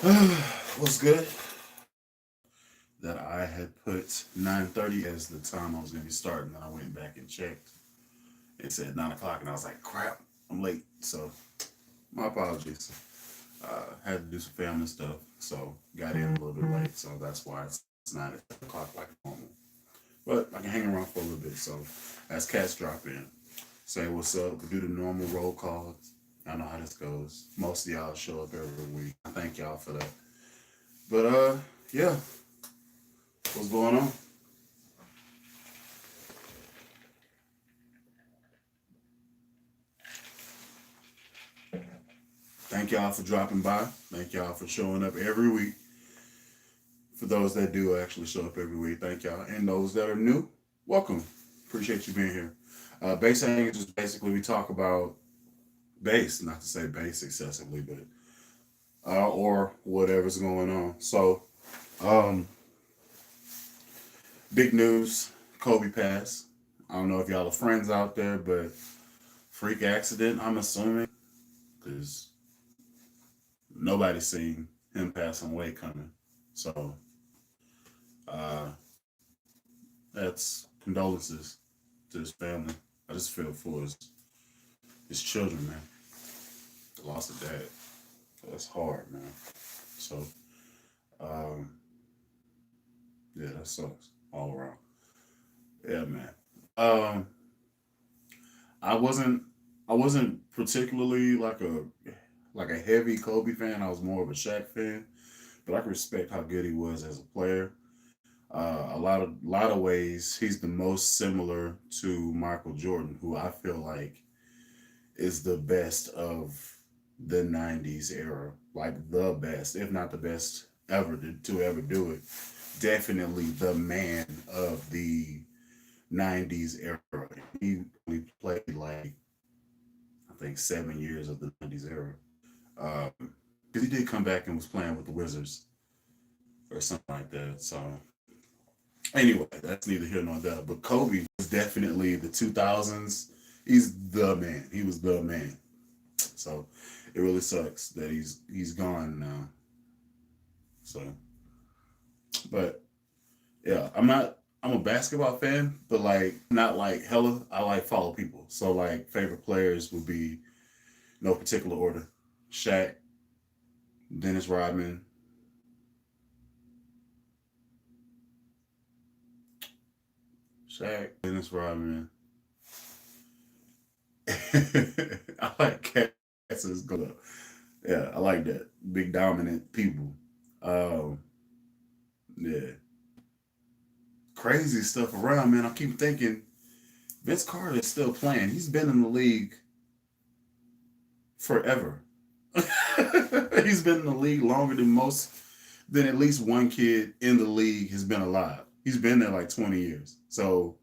What's good? That I had put 9:30 as the time I was going to be starting. And I went back and checked. It said 9 o'clock, and I was like, crap, I'm late. So, my apologies. Had to do some family stuff, so got in a little bit late. So, that's why it's 9 o'clock like normal. But I can hang around for a little bit. So, as cats drop in, say what's up, we do the normal roll calls. I know how this goes. Most of y'all show up every week. I thank y'all for that. But yeah, what's going on? Thank y'all for dropping by. Thank y'all for showing up every week. For those that do actually show up every week, thank y'all. And those that are new, welcome. Appreciate you being here. Bass hang is just basically we talk about bass, not to say bass excessively, but or whatever's going on. So, um, big news: Kobe passed. I don't know if y'all are friends out there, but freak accident. I'm assuming because nobody's seen him passing away coming. So uh, that's condolences to his family. I just feel for his children, man. The loss of dad. That's hard, man. So um, yeah, that sucks all around. Yeah, man. Um, I wasn't I wasn't particularly like a heavy Kobe fan. I was more of a Shaq fan, but I can respect how good he was as a player. A lot of ways, he's the most similar to Michael Jordan, who I feel like is the best of the '90s era, like the best, if not the best ever to ever do it. Definitely the man of the '90s era. He only played like I think 7 years of the '90s era. Because he did come back and was playing with the Wizards or something like that. So anyway, that's neither here nor there. But Kobe was definitely the 2000s. He's the man. He was the man. So it really sucks that he's gone now. So, but yeah, I'm a basketball fan, but like not like hella. I like follow people. So like favorite players would be no particular order: Shaq, Dennis Rodman, Shaq, Dennis Rodman. I like cats as good. Yeah, I like that. Big dominant people. Um, yeah. Crazy stuff around, man. I keep thinking Vince Carter is still playing. He's been in the league forever. He's been in the league longer than at least one kid in the league has been alive. He's been there like 20 years. So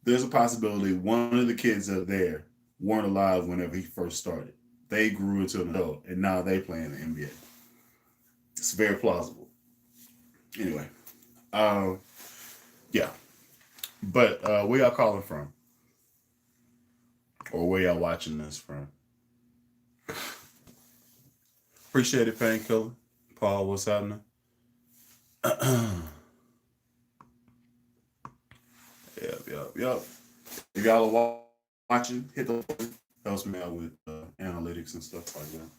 there's a possibility one of the kids that are there weren't alive whenever he first started. They grew into an adult and now they play in the NBA. It's very plausible. Anyway, uh, yeah. But where y'all calling from, or where y'all watching this from? Appreciate it, Painkiller. Paul, what's happening? Yep, yep, yep. If y'all are watching, hit the helps me out with analytics and stuff like that.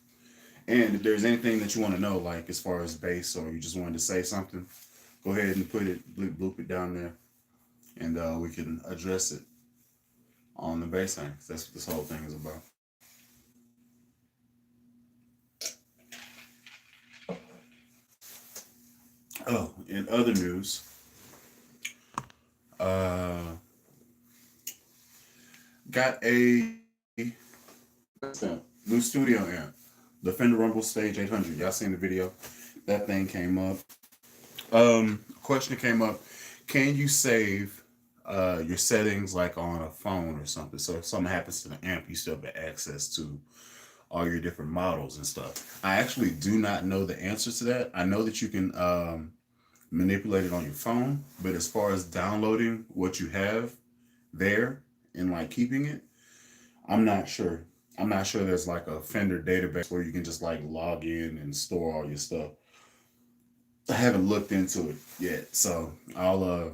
And if there's anything that you want to know, like as far as bass, or you just wanted to say something, go ahead and put it, bloop it down there, and we can address it on the bass hang. That's what this whole thing is about. Oh, in other news, uh, got a new studio amp, the Fender Rumble Stage 800. Y'all seen the video? That thing came up. Question came up: can you save your settings like on a phone or something? So if something happens to the amp, you still have access to all your different models and stuff. I actually do not know the answer to that. I know that you can manipulate it on your phone, but as far as downloading what you have there and like keeping it, I'm not sure. I'm not sure there's like a Fender database where you can just like log in and store all your stuff. I haven't looked into it yet, so I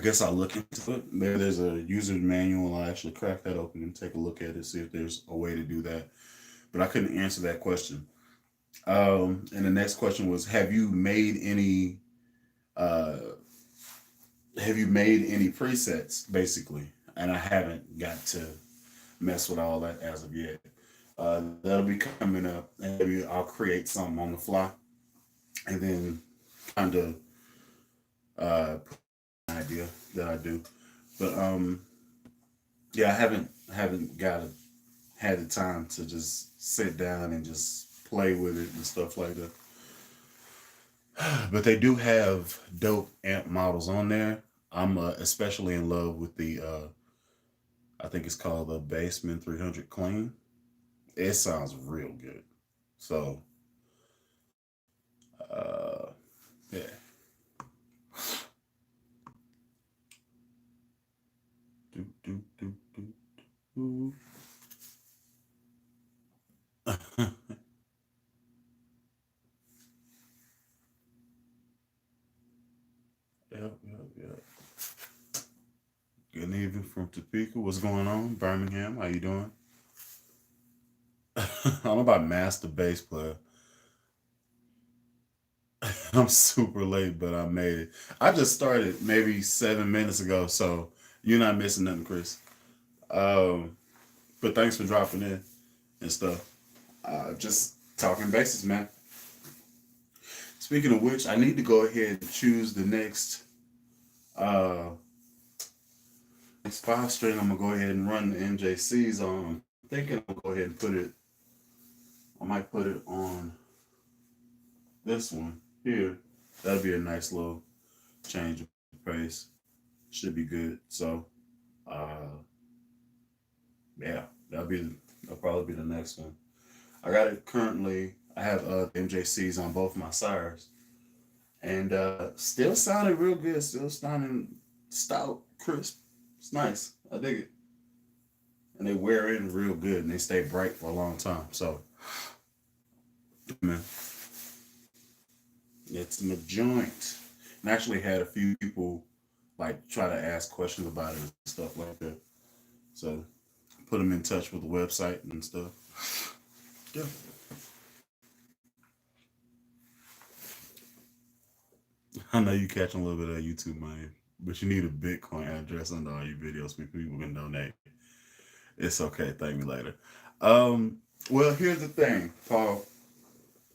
guess I'll look into it. There's a user manual. I'll actually crack that open and take a look at it, see if there's a way to do that. But I couldn't answer that question. And the next question was, uh, have you made any presets, basically? And I haven't got to mess with all that as of yet. That'll be coming up, and maybe I'll create something on the fly, and then kind of put an idea that I do. But yeah, I haven't had the time to just sit down and just play with it and stuff like that. But they do have dope amp models on there. I'm especially in love with the I think it's called the Bassman 300 Clean. It sounds real good. So uh, yeah. Do, do, do, do, do. Yep, yep, yep. Good evening from Topeka. What's going on, Birmingham? How you doing? I'm about master bass player. I'm super late, but I made it. I just started maybe 7 minutes ago, so you're not missing nothing, Chris. Um, but thanks for dropping in and stuff. Just talking bases, man. Speaking of which, I need to go ahead and choose the uh next 5 string. I'm gonna go ahead and run the MJCs on. I'm thinking I'll go ahead and put it. I might put it on this one here. That'll be a nice little change of pace. Should be good. So, uh, yeah, that'll probably be the next one. I got it currently. I have MJCs on both my sires, and still sounding real good. Still sounding stout, crisp. It's nice. I dig it, and they wear in real good, and they stay bright for a long time. So, man, it's in the joint. And I actually had a few people like try to ask questions about it and stuff like that. So put them in touch with the website and stuff. Yeah. I know you catching a little bit of YouTube money, but you need a Bitcoin address under all your videos so people can donate. It's okay. Thank me later. Um, well, here's the thing, Paul.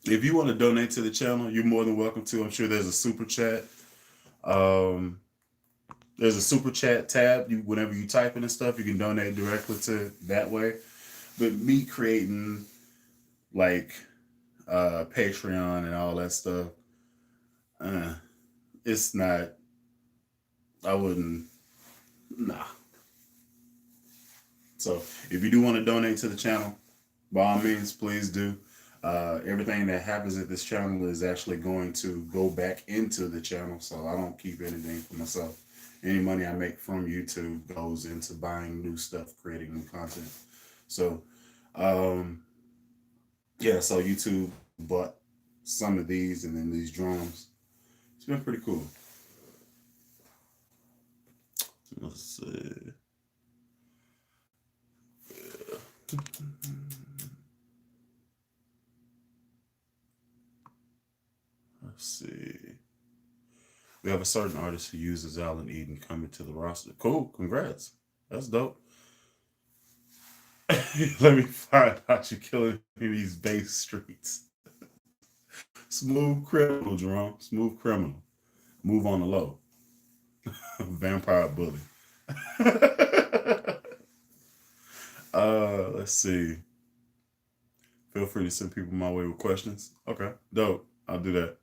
If you want to donate to the channel, you're more than welcome to. I'm sure there's a super chat. Um, there's a super chat tab. Whenever you type in and stuff, you can donate directly to that way. But me creating like Patreon and all that stuff, uh, it's not. I wouldn't. Nah. So if you do want to donate to the channel, by all means, please do. Everything that happens at this channel is actually going to go back into the channel, so I don't keep anything for myself. Any money I make from YouTube goes into buying new stuff, creating new content. So, um, yeah, so YouTube bought some of these and then these drums. It's been pretty cool. Let's see. Let's see. We have a certain artist who uses Alan Eden coming to the roster. Cool, congrats. That's dope. Let me find out you're killing these bass streets. Smooth criminal, Jerome. Smooth criminal. Move on the low. Vampire bully. Let's see. Feel free to send people my way with questions. Okay, dope. I'll do that.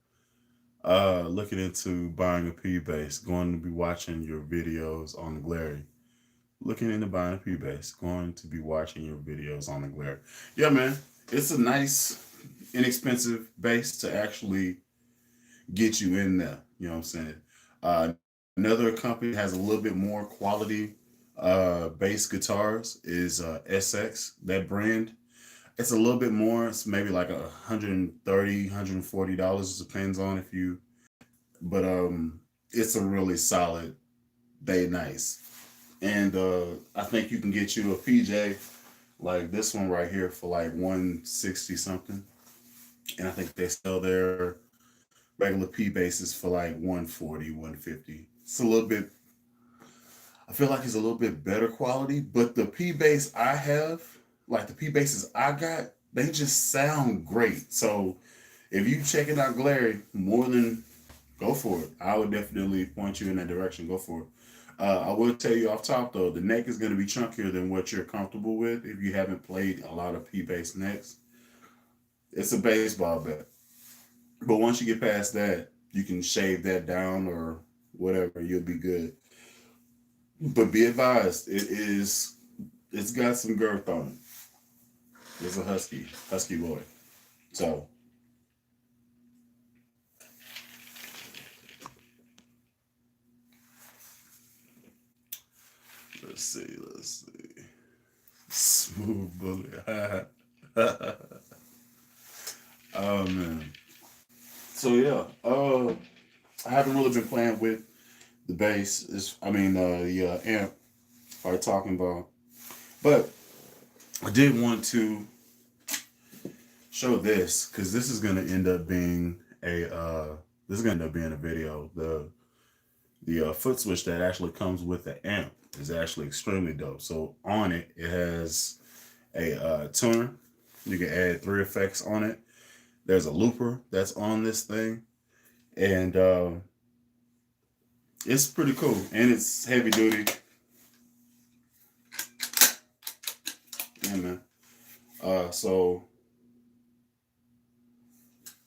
Looking into buying a P bass. Going to be watching your videos on the Glary. Looking into buying a P bass. Going to be watching your videos on the Glare. Yeah, man. It's a nice, inexpensive bass to actually get you in there. You know what I'm saying? Another company has a little bit more quality bass guitars is SX. That brand, it's a little bit more. It's maybe like $130, $140. Depends on if you, but it's a really solid. They nice, and I think you can get you a PJ like this one right here for like 160 something, and I think they sell their regular P bases for like 140, 150. It's a little bit. I feel like it's a little bit better quality, but the P bass I have, like the P basses I got, they just sound great. So if you check it out, Glary, more than go for it. I would definitely point you in that direction. Go for it. I will tell you off top though, the neck is going to be chunkier than what you're comfortable with if you haven't played a lot of P bass necks. It's a baseball bat, but once you get past that, you can shave that down or whatever. You'll be good. But be advised, it's got some girth on it. It's a husky boy. So let's see. Smooth bullet. Oh man. So yeah, I haven't really been playing with the bass. The amp. Are talking about, but I did want to show this because this is going to end up being this is going to end up being a video. The foot switch that actually comes with the amp is actually extremely dope. So on it, it has a tuner. You can add 3 effects on it. There's a looper that's on this thing, and it's pretty cool. And it's heavy duty. Yeah, man. So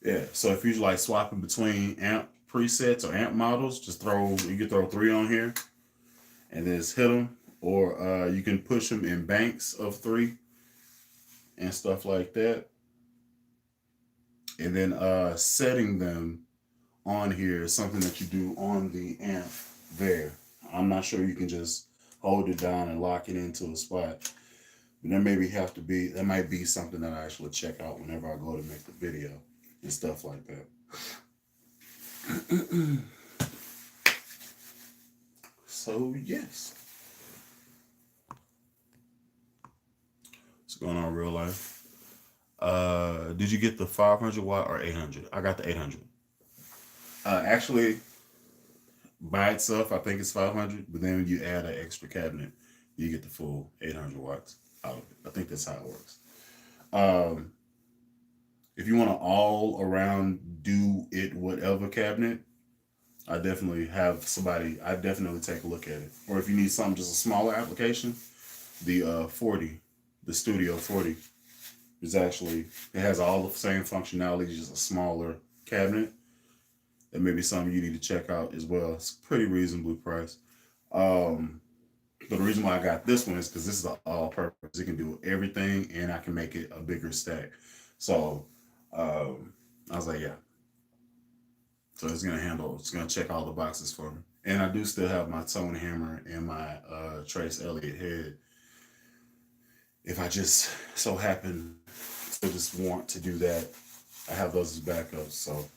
yeah, so if you like swapping between amp presets or amp models, you can throw 3 on here and then just hit them, or you can push them in banks of 3 and stuff like that, and then setting them on here is something that you do on the amp there. I'm not sure you can just hold it down and lock it into a spot. But that might be something that I actually check out whenever I go to make the video and stuff like that. So yes. What's going on in real life? Did you get the 500 watt or 800? I got the 800. Actually, by itself, I think it's 500, but then when you add an extra cabinet, you get the full 800 watts out of it. I think that's how it works. If you want to all around do it whatever cabinet, I definitely take a look at it. Or if you need something just a smaller application, the 40, the Studio 40 it has all the same functionality, just a smaller cabinet. That may be something you need to check out as well. It's pretty reasonably priced. But the reason why I got this one is because this is all purpose. It can do everything, and I can make it a bigger stack. So I was like, yeah. So it's gonna check all the boxes for me. And I do still have my tone hammer and my Trace Elliott head. If I just so happen to just want to do that, I have those as backups. So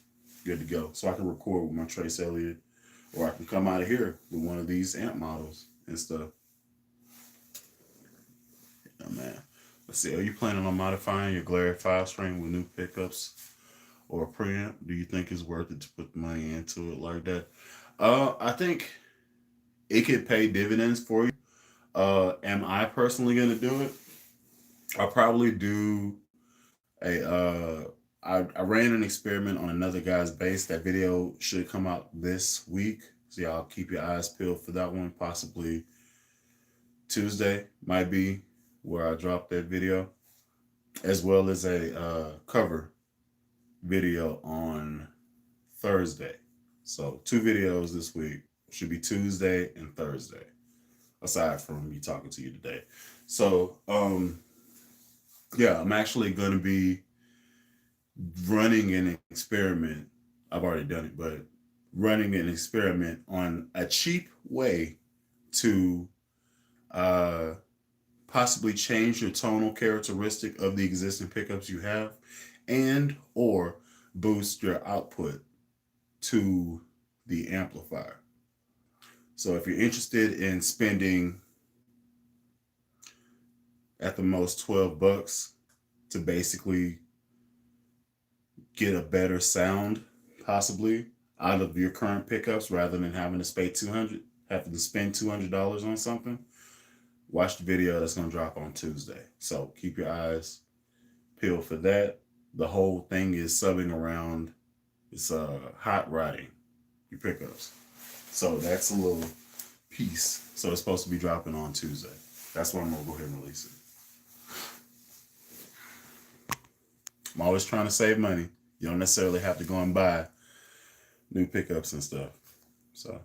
good to go. So I can record with my Trace Elliott, or I can come out of here with one of these amp models and stuff. Yeah, man. Let's see. Are you planning on modifying your Glare 5-string with new pickups or a preamp? Do you think it's worth it to put money into it like that? I think it could pay dividends for you. Am I personally gonna do it? I'll probably do I ran an experiment on another guy's bass. That video should come out this week. So y'all keep your eyes peeled for that one. Possibly Tuesday might be where I drop that video, as well as a cover video on Thursday. So 2 videos this week. Should be Tuesday and Thursday, aside from me talking to you today. So yeah, I'm actually going to be running an experiment. I've already done it, but running an experiment on a cheap way to Uh, Possibly change your tonal characteristic of the existing pickups you have, and or boost your output to the amplifier. So if you're interested in spending at the most $12 to basically get a better sound, possibly out of your current pickups, rather than having to spend $200 on something, watch the video that's going to drop on Tuesday. So keep your eyes peeled for that. The whole thing is subbing around. It's hot rodding your pickups. So that's a little piece. So it's supposed to be dropping on Tuesday. That's when I'm going to go ahead and release it. I'm always trying to save money. You don't necessarily have to go and buy new pickups and stuff. So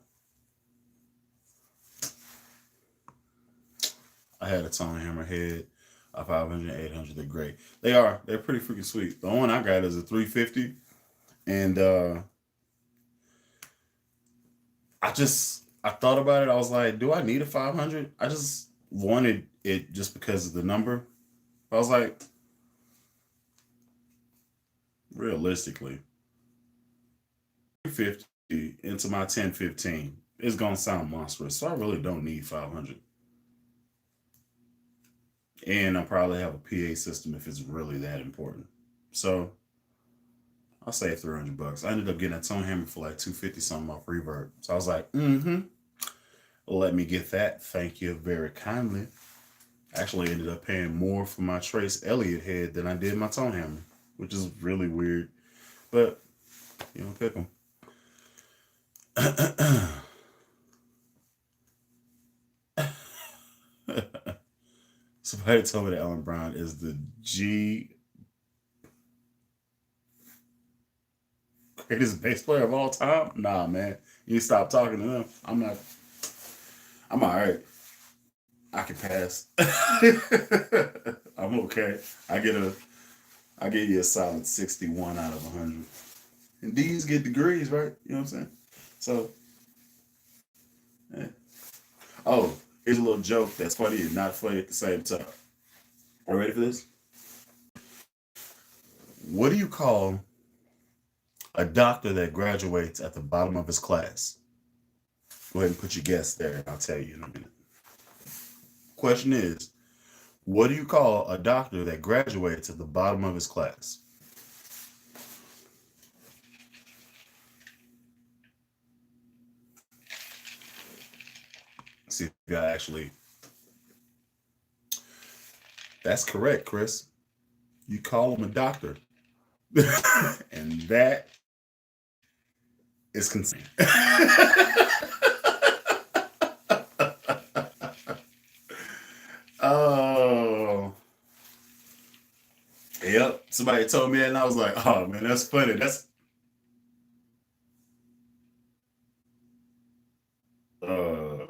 I had a Tone Hammer head, a 500, 800. They're great. They're pretty freaking sweet. The one I got is a 350. And I thought about it. I was like, do I need a 500? I just wanted it just because of the number. I was like, realistically, 350 into my 1015 is going to sound monstrous. So I really don't need 500. And I'll probably have a PA system if it's really that important. So I'll say $300. I ended up getting a Tone Hammer for like 250 something off Reverb. So I was like, let me get that. Thank you very kindly. Actually ended up paying more for my Trace Elliott head than I did my Tone Hammer, which is really weird. But you don't pick them. Somebody told me that Alan Brown is the greatest bass player of all time. Nah, man, you stop talking to them. I'm not. I'm all right. I can pass. I'm okay. I get you a solid 61 out of 100. And D's get degrees, right? You know what I'm saying? So, yeah. Oh, here's a little joke that's funny and not funny at the same time. Are you ready for this? What do you call a doctor that graduates at the bottom of his class? Go ahead and put your guess there, and I'll tell you in a minute. Question is, what do you call a doctor that graduates at the bottom of his class? See if you actually. That's correct, Chris. You call him a doctor. And that is concerning. Oh. Yep. Somebody told me that, and I was like, oh, man, that's funny. That's. Uh...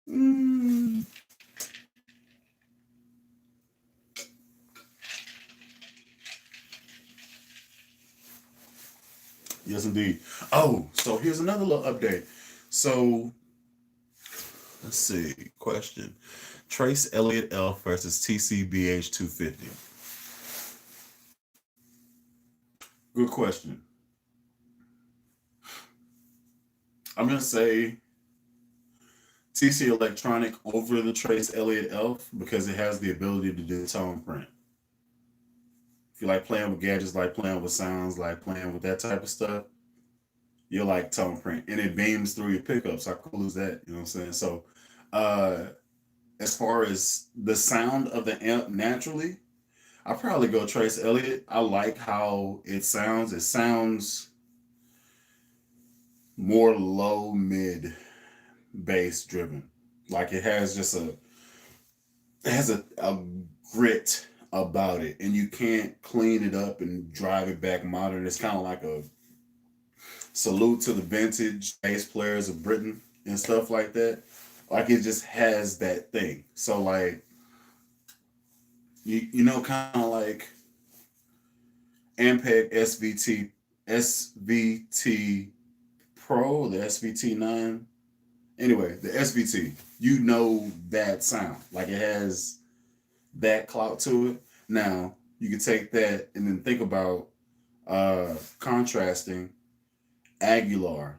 mm. Yes, indeed. Oh, so here's another little update. So let's see. Question: Trace Elliott Elf versus TCBH 250. Good question. I'm gonna say TC Electronic over the Trace Elliott Elf because it has the ability to do tone print. If you like playing with gadgets, like playing with sounds, like playing with that type of stuff, you like tone print, and it beams through your pickups. How cool is that? You know what I'm saying? So, uh, as far as the sound of the amp naturally, I probably go Trace Elliott. I like how it sounds. It sounds more low mid bass driven. Like it has just a grit about it, and you can't clean it up and drive it back modern. It's kind of like a salute to the vintage bass players of Britain and stuff like that. Like it just has that thing. So like you know, kind of like Ampeg SVT Pro, the SVT9. Anyway, the SVT, you know that sound. Like it has that clout to it. Now, you can take that and then think about contrasting Aguilar's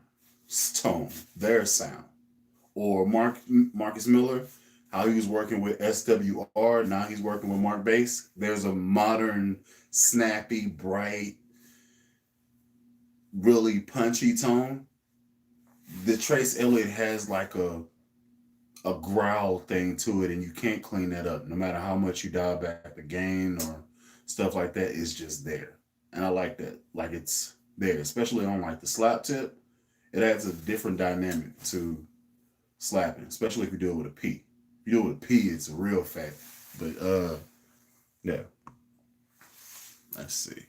tone, their sound, or Marcus Miller, how he was working with SWR. Now he's working with Mark Bass. There's a modern, snappy, bright, really punchy tone. The Trace Elliott has like a growl thing to it, and you can't clean that up. No matter how much you dial back the gain or stuff like that, it's just there. And I like that. Like it's there, especially on like the slap tip. It adds a different dynamic to slapping, especially if you do it with a P. If you do it with a P, it's a real fact. But yeah. Let's see.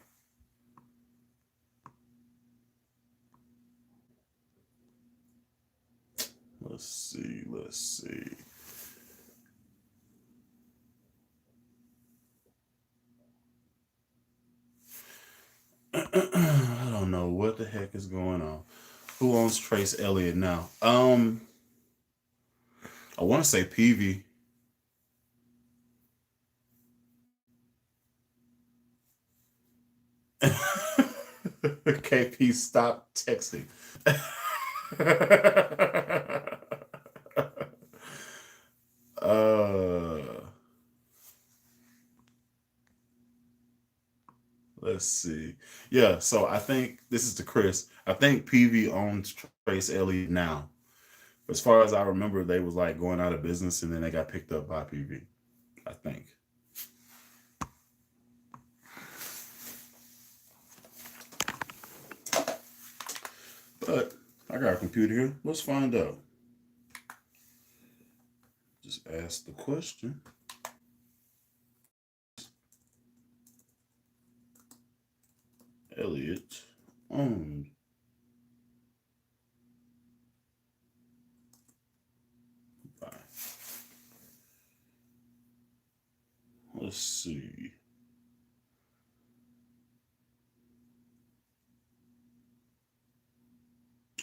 Let's see. Let's see. I don't know what the heck is going on. Who owns Trace Elliott now? I want to say PV. KP, stop texting. uh, let's see. Yeah, so I think this is to Chris. I think PV owns Trace Elliott now. As far as I remember, they was like going out of business and then they got picked up by PV. I think. But I got a computer here. Let's find out. Just ask the question. Elliott owned. By. Let's see.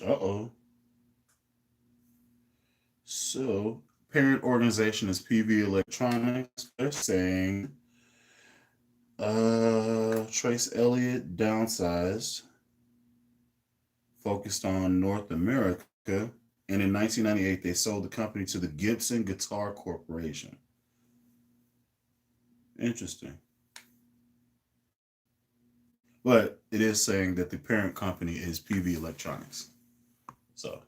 Uh-oh. So, parent organization is PV Electronics. They're saying Trace Elliott downsized, focused on North America, and in 1998 they sold the company to the Gibson Guitar Corporation. Interesting. But it is saying that the parent company is PV Electronics. So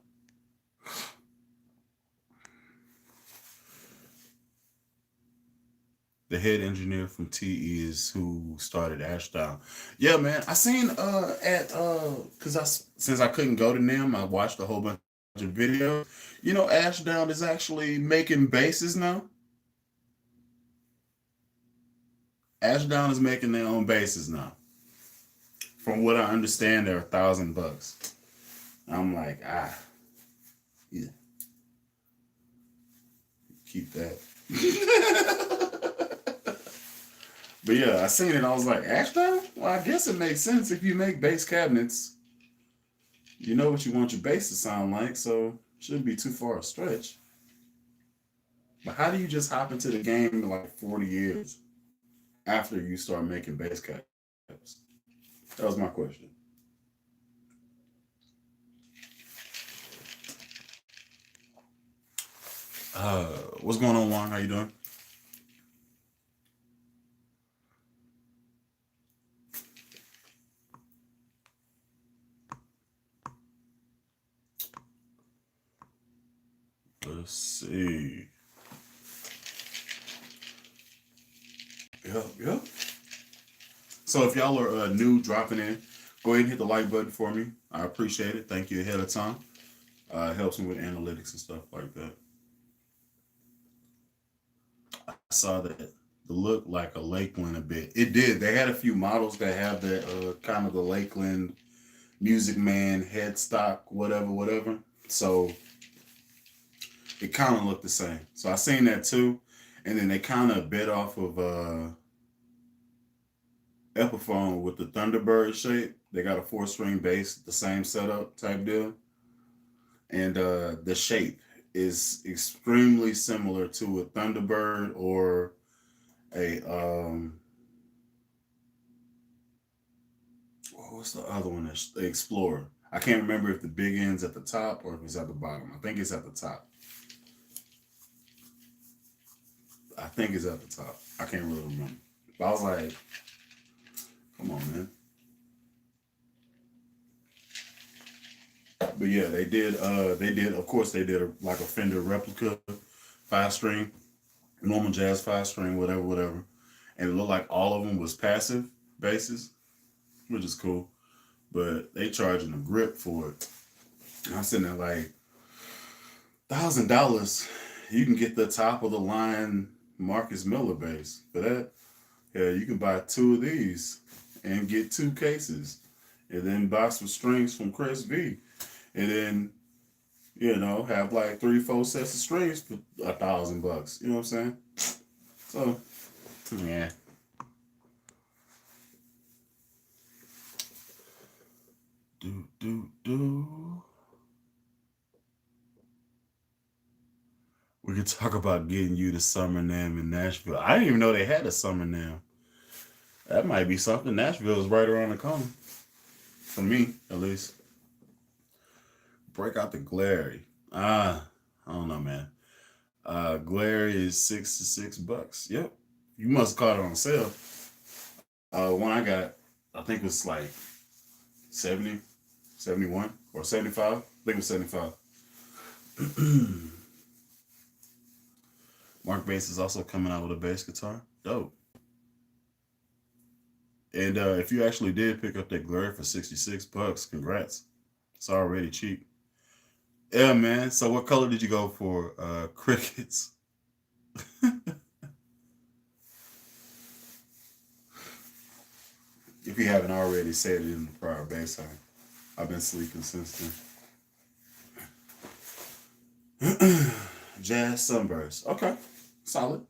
the head engineer from TE is who started Ashdown. Yeah, man. I seen at cause since I couldn't go to NIM, I watched a whole bunch of videos. You know, Ashdown is actually making basses now. Ashdown is making their own basses now. From what I understand, they're $1,000. I'm like, yeah, keep that. But yeah, I seen it. I was like, Ashdown? Well, I guess it makes sense if you make bass cabinets. You know what you want your bass to sound like, so shouldn't be too far a stretch. But how do you just hop into the game in like 40 years after you start making bass cabinets? That was my question. What's going on, Juan? How you doing? Let's see. Yep. So if y'all are new dropping in, go ahead and hit the like button for me. I appreciate it. Thank you ahead of time. It helps me with analytics and stuff like that. I saw that the look like a Lakeland a bit. It did. They had a few models that have that kind of the Lakeland Music Man headstock, whatever. So it kind of looked the same. So I seen that too. And then they kind of bit off of Epiphone with the Thunderbird shape. They got a 4-string bass, the same setup type deal. and the shape is extremely similar to a Thunderbird or a what's the other one? The Explorer. I can't remember if the big end's at the top or if it's at the bottom. I think it's at the top. I think it's at the top. I can't really remember. But I was like, come on, man. But yeah, they did. They did. Of course, they did like a Fender replica 5 string, normal jazz 5 string, whatever, whatever. And it looked like all of them was passive basses, which is cool. But they charging a grip for it. And I'm sitting there like $1,000. You can get the top of the line Marcus Miller bass for that. Yeah, you can buy 2 of these and get 2 cases, and then buy some strings from Chris V, and then have like 3, 4 sets of strings for $1,000. You know what I'm saying? So yeah. Do. We could talk about getting you to Summer Nam in Nashville. I didn't even know they had a Summer Nam. That might be something. Nashville is right around the corner. For me, at least. Break out the Glary. I don't know, man. Glary is $66. Yep. You must have caught it on sale. One I got, I think it was like 70, 71, or 75. I think it was 75. Mark Bass is also coming out with a bass guitar. Dope. And if you actually did pick up that Glare for $66, congrats. It's already cheap. Yeah, man. So what color did you go for? Crickets. If you haven't already said it in the prior bass time, I've been sleeping since then. Jazz Sunburst. Okay. Solid.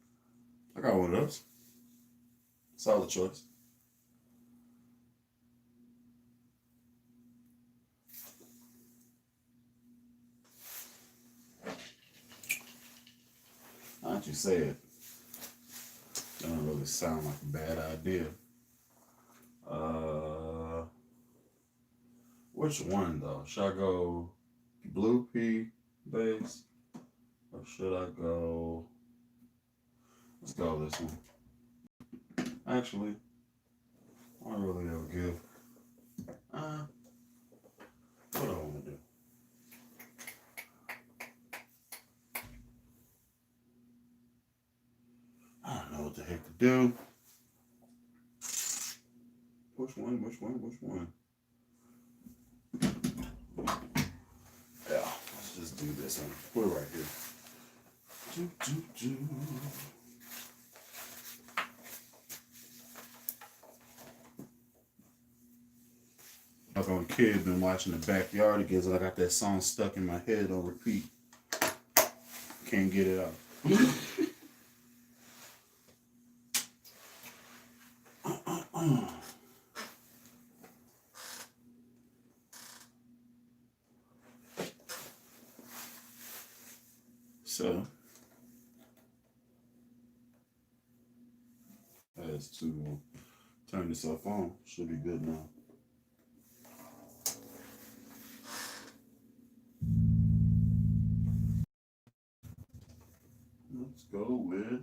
I got one of those. Solid choice. Now that you say it, doesn't really sound like a bad idea. Which one though? Should I go Blue Pea bass, or should I go? Let's go this one. Actually, I don't really ever give. What do I want to do? I don't know what the heck to do. Which one? Yeah, let's just do this one. We're right here. Like on kid, been watching the Backyard again. I got that song stuck in my head on repeat. Can't get it out. So, as to turn this off on, should be good now. Let's go with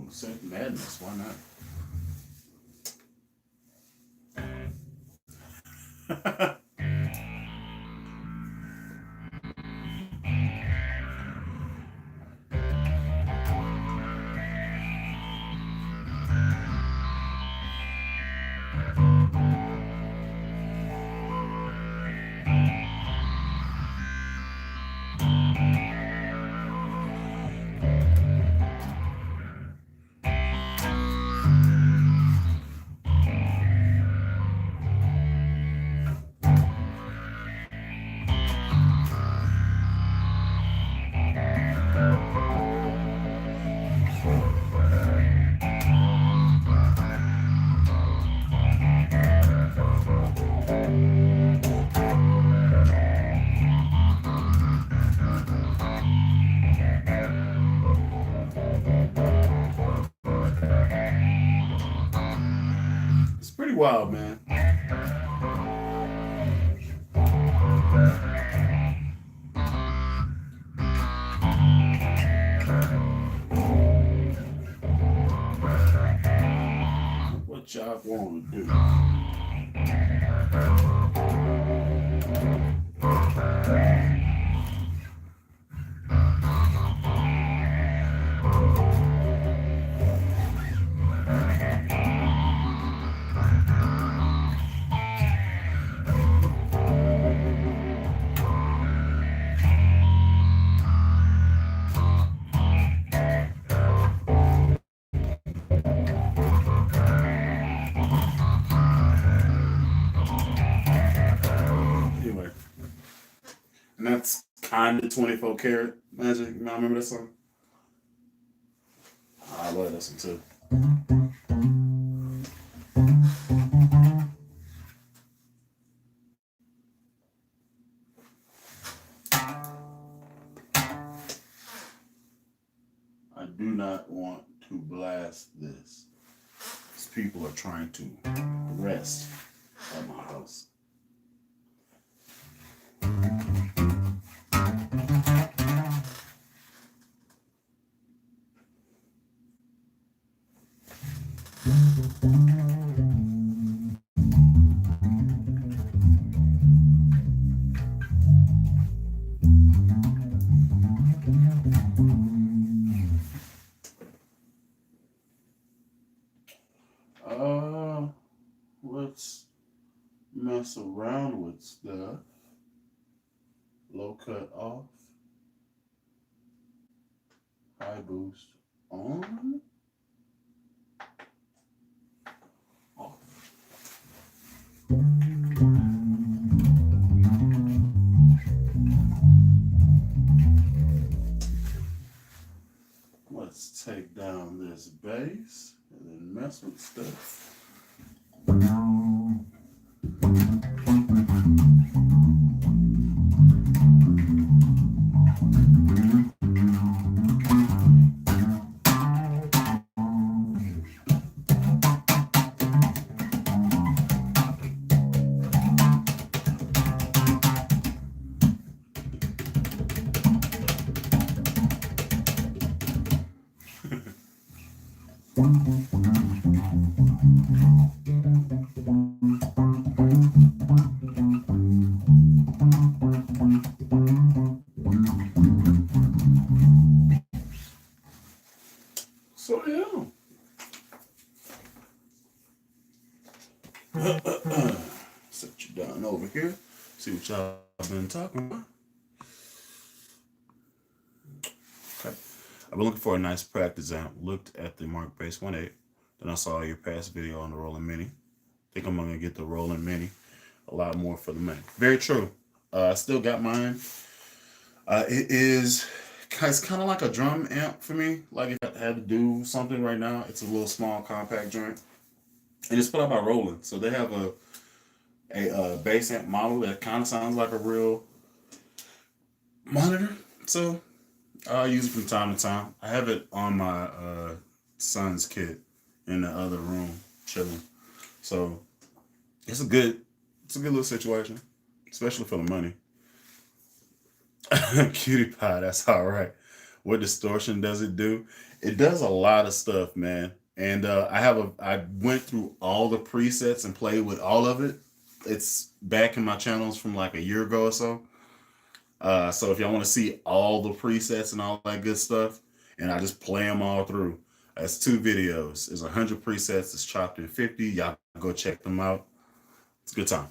Saint Madness. Why not? wild, man. What y'all want to do? Anyway, and that's kind of 24 karat magic. You remember that song? I love that song too. I do not want to blast this. These people are trying to rest at my house. Let's mess around with stuff. Low cut off. High boost on. Off. Let's take down this bass and then mess with stuff. So yeah. Set you down over here. See what y'all been talking about. Okay. I've been looking for a nice practice amp. Looked at the Mark Bass 1.8. Then I saw your past video on the Roland Mini. Think I'm gonna get the Roland Mini. A lot more for the money. Very true. I still got mine. It's kind of like a drum amp for me. Like if I had to do something right now, it's a little small compact joint. And it's put out by Roland. So they have a bass amp model that kind of sounds like a real monitor. So I use it from time to time. I have it on my son's kit in the other room chilling. So it's a good little situation, especially for the money. Cutie pie, that's all right. What distortion does it do? It does a lot of stuff, man. And I went through all the presets and played with all of it. It's back in my channels from like a year ago or so. So if y'all want to see all the presets and all that good stuff, and I just play them all through, that's 2 videos. There's 100 presets. It's chopped in 50. Y'all go check them out. It's a good time.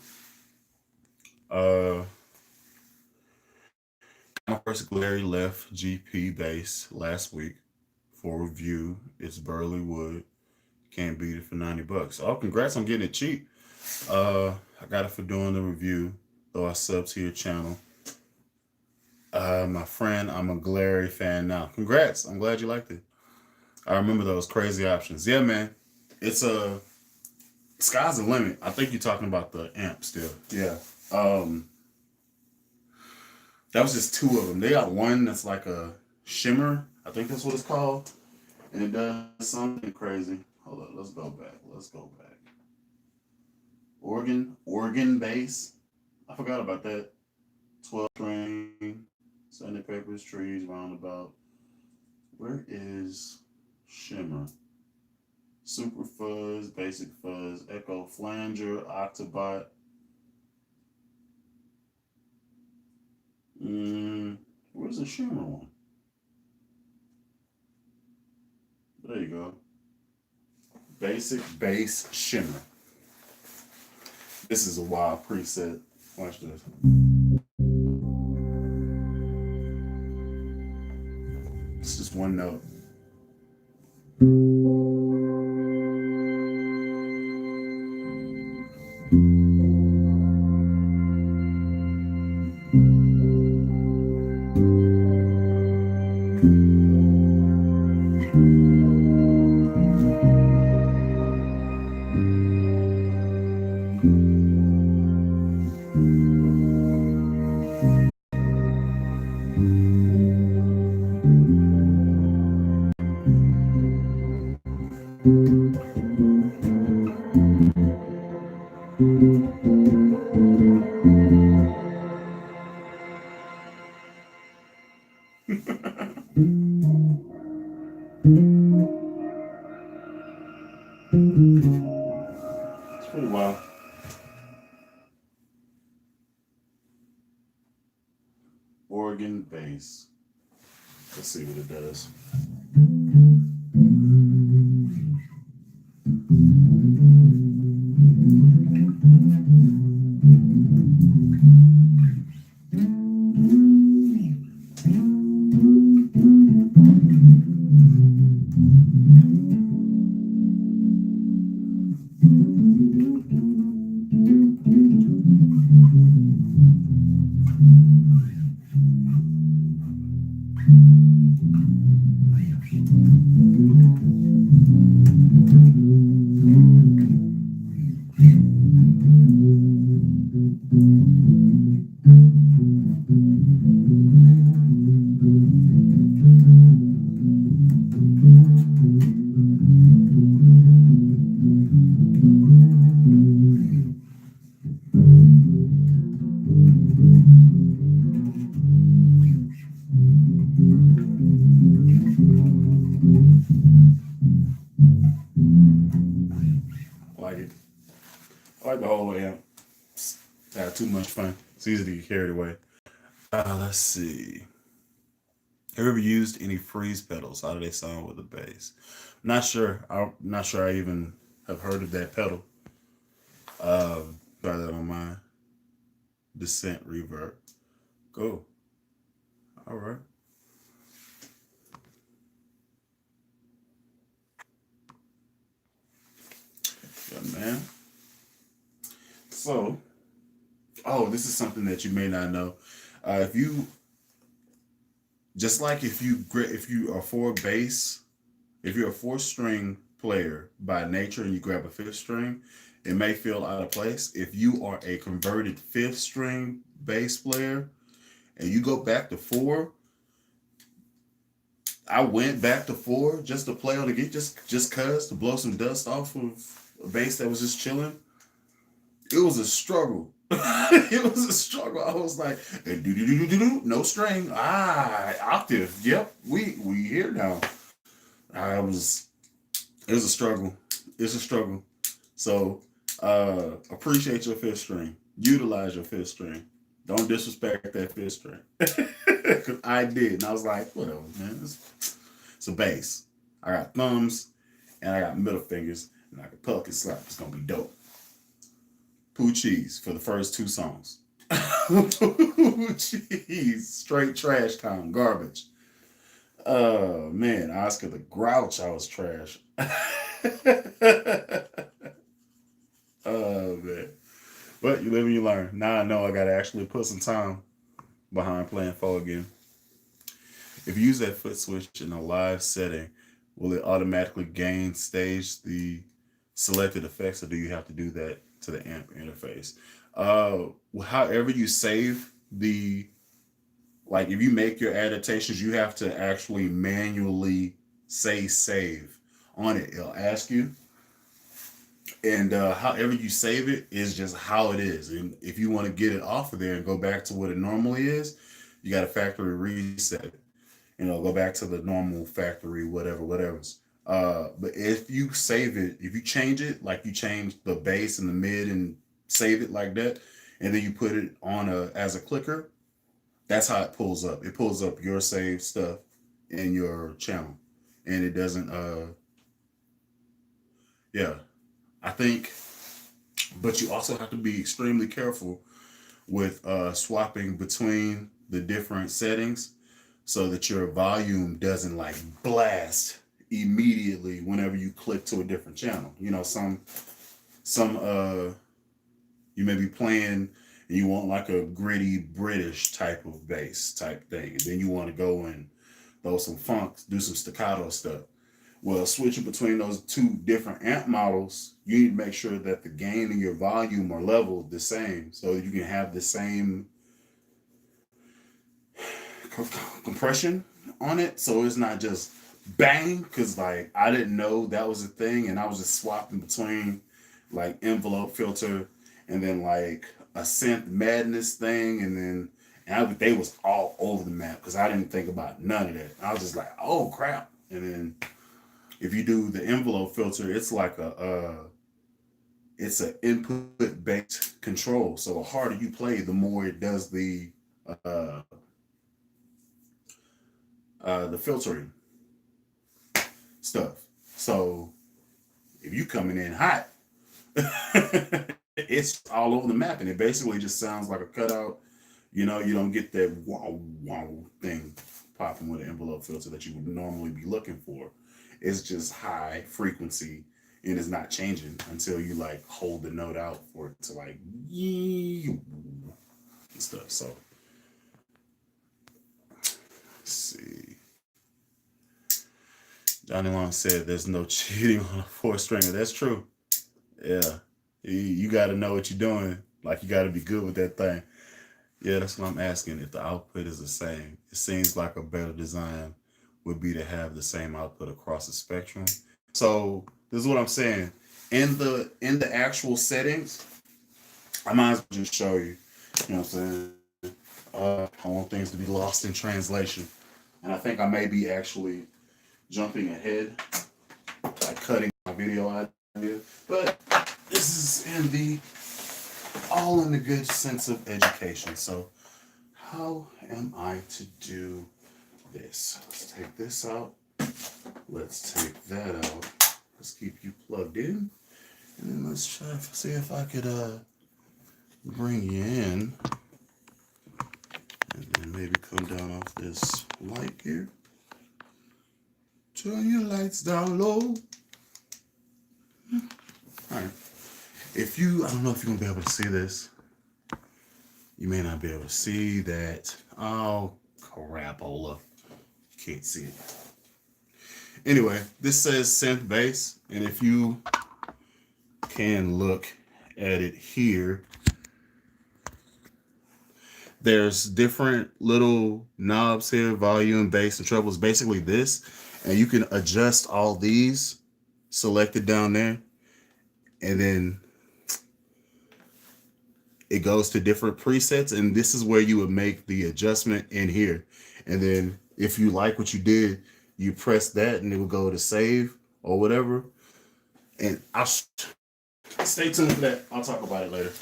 My first Glary left GP bass last week for review. It's burly wood. Can't beat it for $90. Oh, congrats on getting it cheap. I got it for doing the review, though I subbed to your channel. My friend, I'm a Glary fan now. Congrats. I'm glad you liked it. I remember those crazy options. Yeah, man. It's sky's the limit. I think you're talking about the amp still. Yeah. That was just 2 of them. They got one that's like a shimmer. I think that's what it's called. And it does something crazy. Hold on. Let's go back. Organ bass. I forgot about that. 12 string, sandpapers, trees, roundabout. Where is shimmer? Super fuzz, basic fuzz, echo flanger, octobot. Where's the shimmer one? There you go. Basic bass shimmer. This is a wild preset. Watch this. It's just one note. It's pretty wild. Organ bass. Let's see what it does. I like it. I like the whole amp. Had too much fun. It's easy to get carried away. Let's see. Have you ever used any freeze pedals? How do they sound with the bass? Not sure. I'm not sure I even have heard of that pedal. Try that on my Descent reverb. Go. All right. Yeah, man. So, oh, this is something that you may not know. If you just like if you are four bass, if you're a four string player by nature and you grab a fifth string, it may feel out of place. If you are a converted fifth string bass player and you go back to four, I went back to four just to play on the gig, just cause to blow some dust off of a bass that was just chilling. It was a struggle. It was a struggle. I was like, no string, octave. Yep, we here now. I was. It was a struggle. It's a struggle. So appreciate your fifth string. Utilize your fifth string. Don't disrespect that fifth string. Cause I did, and I was like, whatever, man. It's a bass. I got thumbs and I got middle fingers, and I can pluck and slap. It's gonna be dope. Poo cheese for the first two songs. Poo cheese, straight trash time, garbage. Man, Oscar the Grouch, I was trash. Oh man. But you live and you learn. Now I know I gotta actually put some time behind playing four again. If you use that foot switch in a live setting, will it automatically gain stage the selected effects, or do you have to do that to the amp interface? However you save the, like if you make your adaptations, you have to actually manually say save on it. It'll ask you. And however you save it is just how it is. And if you want to get it off of there and go back to what it normally is, you got to factory reset it. Go back to the normal factory, whatever's. But if you save it, if you change it, like you change the bass and the mid and save it like that, and then you put it on as a clicker, that's how it pulls up. It pulls up your saved stuff in your channel, and it doesn't. Yeah, I think. But you also have to be extremely careful with swapping between the different settings so that your volume doesn't like blast immediately whenever you click to a different channel. Some you may be playing and you want like a gritty British type of bass type thing, and then you want to go and throw some funk, do some staccato stuff. Well, switching between those two different amp models, you need to make sure that the gain and your volume are leveled the same so that you can have the same compression on it. So it's not just bang, because like I didn't know that was a thing, and I was just swapping between like envelope filter and then like a synth madness thing, and then they was all over the map because I didn't think about none of that. I was just like, oh crap. And then if you do the envelope filter, it's like it's an input based control. So the harder you play, the more it does uh, the filtering stuff. So if you coming in hot, it's all over the map, and it basically just sounds like a cutout. You don't get that wow wow thing popping with an envelope filter that you would normally be looking for. It's just high frequency, and it's not changing until you like hold the note out for it to like and stuff. So let's see. Johnny Long said there's no cheating on a four stringer. That's true. Yeah. You got to know what you're doing. Like, you got to be good with that thing. Yeah, that's what I'm asking. If the output is the same, it seems like a better design would be to have the same output across the spectrum. So this is what I'm saying. In the actual settings, I might as well just show you. You know what I'm saying? I want things to be lost in translation. And I think I may be actually jumping ahead, like cutting my video idea. But this is all in the good sense of education. So how am I to do this? Let's take this out. Let's take that out. Let's keep you plugged in. And then let's try to see if I could bring you in. And then maybe come down off this light here. Turn your lights down low. Alright. I don't know if you're going to be able to see this. You may not be able to see that. Oh, crapola. Can't see it. Anyway, this says synth bass. And if you can look at it here, there's different little knobs here, volume, bass, and treble. It's basically this. And you can adjust all these selected down there. And then it goes to different presets. And this is where you would make the adjustment in here. And then if you like what you did, you press that and it will go to save or whatever. And I'll stay tuned for that. I'll talk about it later.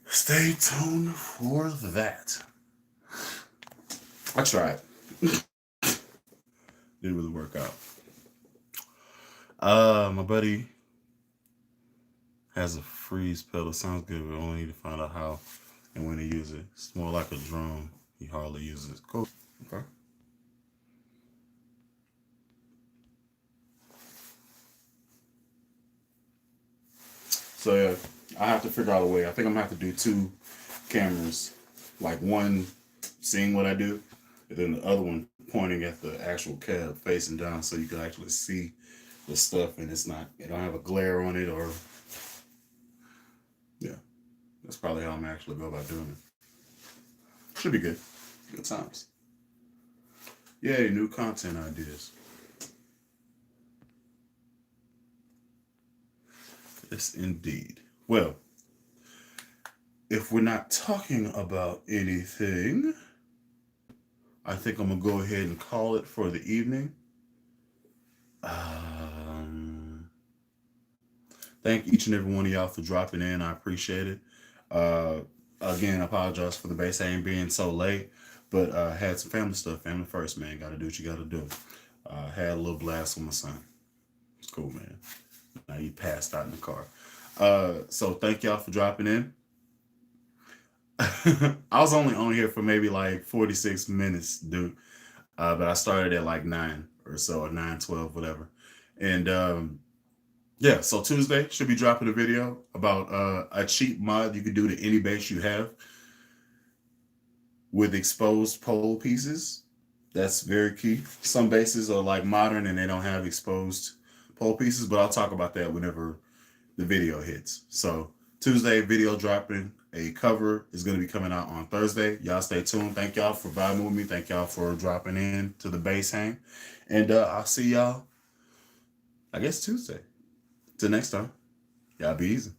Stay tuned for that. I tried. Didn't really work out. My buddy has a freeze pedal. Sounds good. We only need to find out how and when to use it. It's more like a drum. He hardly uses it. Cool. Okay. So yeah, I have to figure out a way. I think I'm gonna have to do two cameras, like one seeing what I do, and then the other one pointing at the actual cab facing down, so you can actually see the stuff, and it don't have a glare on it, or yeah, that's probably how I'm actually go about doing it. Should be good. Good times. Yay, new content ideas. Yes, indeed. Well, if we're not talking about anything, I think I'm gonna go ahead and call it for the evening. Um, Thank each and every one of y'all for dropping in. I appreciate it. Uh, Again, I apologize for the bass ain't being so late, but had some family stuff. Family first, man. Got to do what you got to do. Had a little blast with my son. It's cool, man. Now he passed out in the car. So thank y'all for dropping in. I was only on here for maybe like 46 minutes, dude. But I started at like 9 or so, or 9:12, whatever. And yeah, so Tuesday should be dropping a video about a cheap mod you could do to any bass you have with exposed pole pieces. That's very key. Some basses are like modern and they don't have exposed pole pieces, but I'll talk about that whenever the video hits. So Tuesday video dropping. A cover is going to be coming out on Thursday. Y'all stay tuned. Thank y'all for vibing with me. Thank y'all for dropping in to the bass hang. And I'll see y'all, I guess, Tuesday. Till next time, y'all be easy.